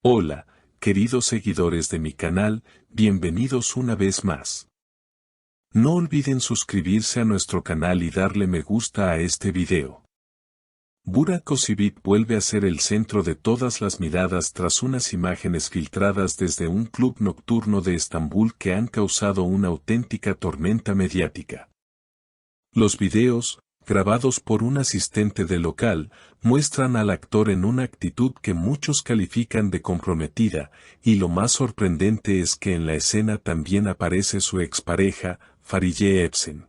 Hola, queridos seguidores de mi canal, bienvenidos una vez más. No olviden suscribirse a nuestro canal y darle me gusta a este video. Burak Özçivit vuelve a ser el centro de todas las miradas tras unas imágenes filtradas desde un club nocturno de Estambul que han causado una auténtica tormenta mediática. Los videos, grabados por un asistente del local, muestran al actor en una actitud que muchos califican de comprometida, y lo más sorprendente es que en la escena también aparece su expareja, Fariye Evcen.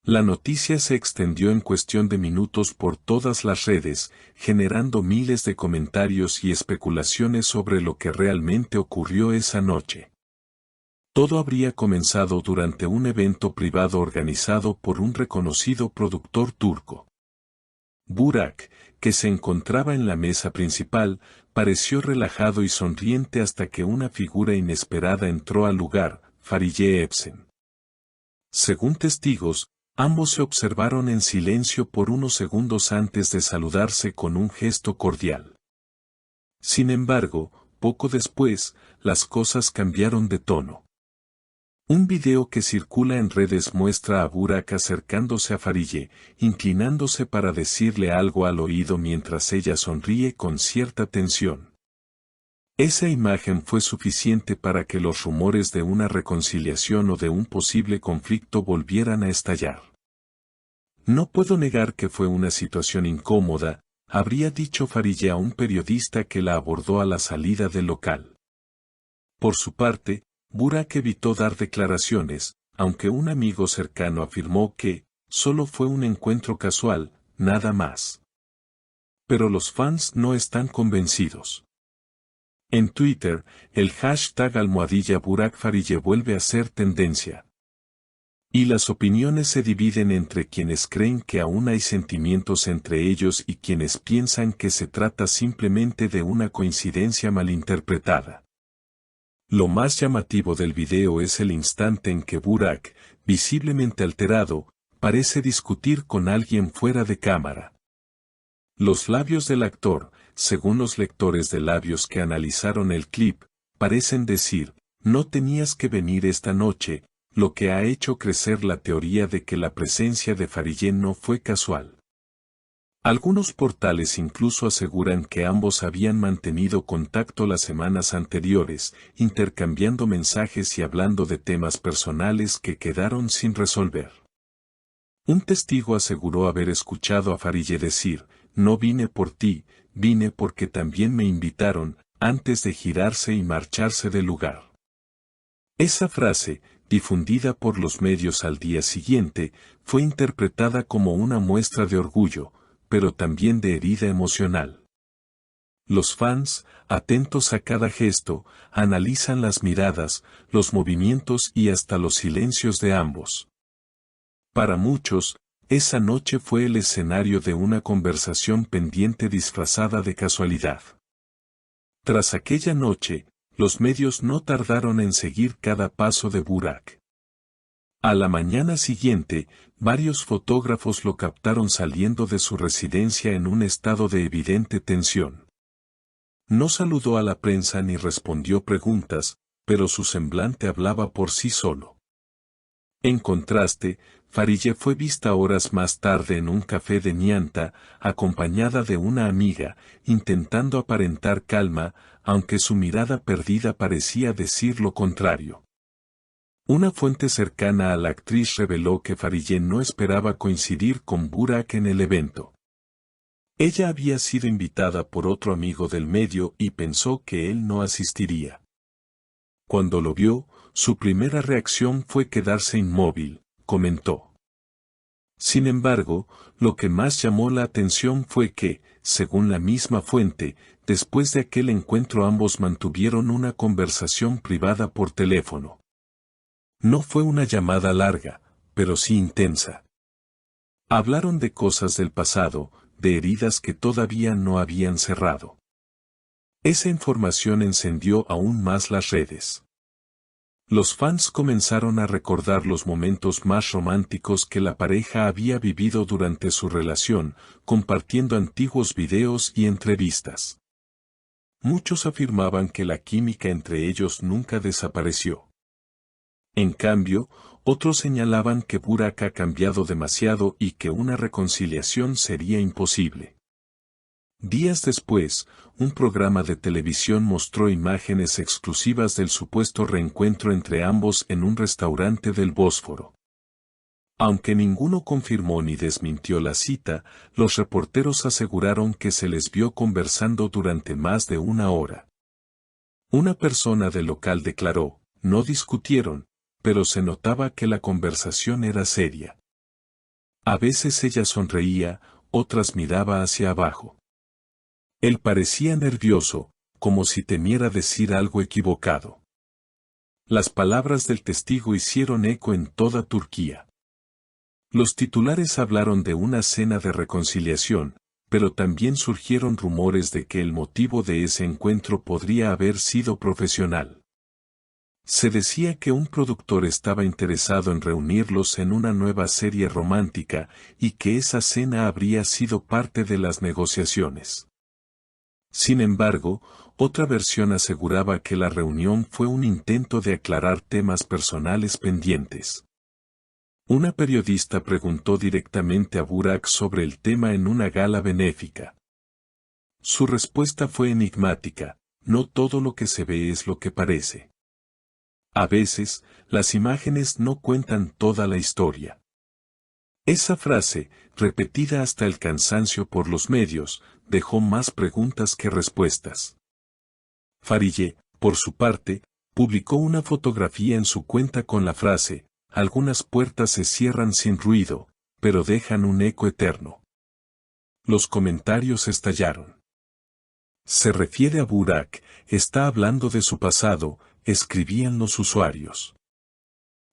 La noticia se extendió en cuestión de minutos por todas las redes, generando miles de comentarios y especulaciones sobre lo que realmente ocurrió esa noche. Todo habría comenzado durante un evento privado organizado por un reconocido productor turco. Burak, que se encontraba en la mesa principal, pareció relajado y sonriente hasta que una figura inesperada entró al lugar, Fariye Evcen. Según testigos, ambos se observaron en silencio por unos segundos antes de saludarse con un gesto cordial. Sin embargo, poco después, las cosas cambiaron de tono. Un video que circula en redes muestra a Burak acercándose a Fariye, inclinándose para decirle algo al oído mientras ella sonríe con cierta tensión. Esa imagen fue suficiente para que los rumores de una reconciliación o de un posible conflicto volvieran a estallar. No puedo negar que fue una situación incómoda, habría dicho Fariye a un periodista que la abordó a la salida del local. Por su parte, Burak evitó dar declaraciones, aunque un amigo cercano afirmó que solo fue un encuentro casual, nada más. Pero los fans no están convencidos. En Twitter, el hashtag #BurakFariye vuelve a ser tendencia. Y las opiniones se dividen entre quienes creen que aún hay sentimientos entre ellos y quienes piensan que se trata simplemente de una coincidencia malinterpretada. Lo más llamativo del video es el instante en que Burak, visiblemente alterado, parece discutir con alguien fuera de cámara. Los labios del actor, según los lectores de labios que analizaron el clip, parecen decir, no tenías que venir esta noche, lo que ha hecho crecer la teoría de que la presencia de Fariye no fue casual. Algunos portales incluso aseguran que ambos habían mantenido contacto las semanas anteriores, intercambiando mensajes y hablando de temas personales que quedaron sin resolver. Un testigo aseguró haber escuchado a Fariye decir, no vine por ti, vine porque también me invitaron, antes de girarse y marcharse del lugar. Esa frase, difundida por los medios al día siguiente, fue interpretada como una muestra de orgullo, pero también de herida emocional. Los fans, atentos a cada gesto, analizan las miradas, los movimientos y hasta los silencios de ambos. Para muchos, esa noche fue el escenario de una conversación pendiente disfrazada de casualidad. Tras aquella noche, los medios no tardaron en seguir cada paso de Burak. A la mañana siguiente, varios fotógrafos lo captaron saliendo de su residencia en un estado de evidente tensión. No saludó a la prensa ni respondió preguntas, pero su semblante hablaba por sí solo. En contraste, Fariye fue vista horas más tarde en un café de Nianta, acompañada de una amiga, intentando aparentar calma, aunque su mirada perdida parecía decir lo contrario. Una fuente cercana a la actriz reveló que Fariye no esperaba coincidir con Burak en el evento. Ella había sido invitada por otro amigo del medio y pensó que él no asistiría. Cuando lo vio, su primera reacción fue quedarse inmóvil, comentó. Sin embargo, lo que más llamó la atención fue que, según la misma fuente, después de aquel encuentro ambos mantuvieron una conversación privada por teléfono. No fue una llamada larga, pero sí intensa. Hablaron de cosas del pasado, de heridas que todavía no habían cerrado. Esa información encendió aún más las redes. Los fans comenzaron a recordar los momentos más románticos que la pareja había vivido durante su relación, compartiendo antiguos videos y entrevistas. Muchos afirmaban que la química entre ellos nunca desapareció. En cambio, otros señalaban que Burak ha cambiado demasiado y que una reconciliación sería imposible. Días después, un programa de televisión mostró imágenes exclusivas del supuesto reencuentro entre ambos en un restaurante del Bósforo. Aunque ninguno confirmó ni desmintió la cita, los reporteros aseguraron que se les vio conversando durante más de una hora. Una persona del local declaró, no discutieron, pero se notaba que la conversación era seria. A veces ella sonreía, otras miraba hacia abajo. Él parecía nervioso, como si temiera decir algo equivocado. Las palabras del testigo hicieron eco en toda Turquía. Los titulares hablaron de una cena de reconciliación, pero también surgieron rumores de que el motivo de ese encuentro podría haber sido profesional. Se decía que un productor estaba interesado en reunirlos en una nueva serie romántica y que esa cena habría sido parte de las negociaciones. Sin embargo, otra versión aseguraba que la reunión fue un intento de aclarar temas personales pendientes. Una periodista preguntó directamente a Burak sobre el tema en una gala benéfica. Su respuesta fue enigmática: no todo lo que se ve es lo que parece. A veces, las imágenes no cuentan toda la historia. Esa frase, repetida hasta el cansancio por los medios, dejó más preguntas que respuestas. Farideh, por su parte, publicó una fotografía en su cuenta con la frase: algunas puertas se cierran sin ruido, pero dejan un eco eterno. Los comentarios estallaron. Se refiere a Burak, está hablando de su pasado, escribían los usuarios.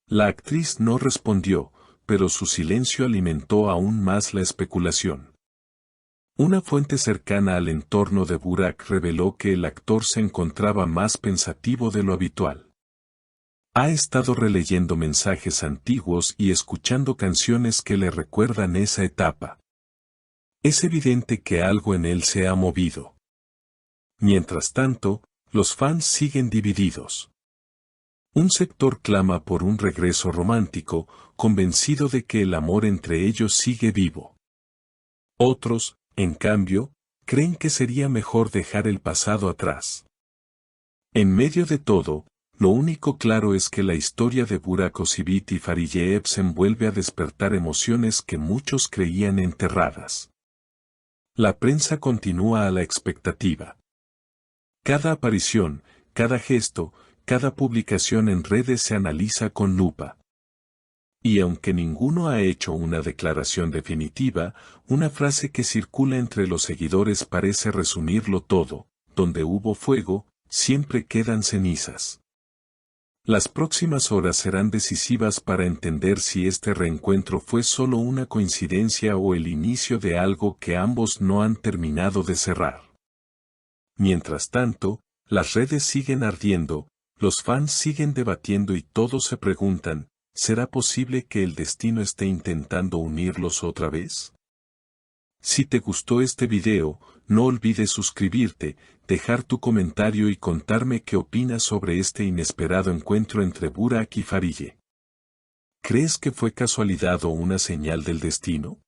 La actriz no respondió, pero su silencio alimentó aún más la especulación. Una fuente cercana al entorno de Burak reveló que el actor se encontraba más pensativo de lo habitual. Ha estado releyendo mensajes antiguos y escuchando canciones que le recuerdan esa etapa. Es evidente que algo en él se ha movido. Mientras tanto, los fans siguen divididos. Un sector clama por un regreso romántico, convencido de que el amor entre ellos sigue vivo. Otros, en cambio, creen que sería mejor dejar el pasado atrás. En medio de todo, lo único claro es que la historia de Burak Özçivit y Farideh Evcen vuelve a despertar emociones que muchos creían enterradas. La prensa continúa a la expectativa. Cada aparición, cada gesto, cada publicación en redes se analiza con lupa. Y aunque ninguno ha hecho una declaración definitiva, una frase que circula entre los seguidores parece resumirlo todo: donde hubo fuego, siempre quedan cenizas. Las próximas horas serán decisivas para entender si este reencuentro fue solo una coincidencia o el inicio de algo que ambos no han terminado de cerrar. Mientras tanto, las redes siguen ardiendo, los fans siguen debatiendo y todos se preguntan: ¿será posible que el destino esté intentando unirlos otra vez? Si te gustó este video, no olvides suscribirte, dejar tu comentario y contarme qué opinas sobre este inesperado encuentro entre Burak y Farideh. ¿Crees que fue casualidad o una señal del destino?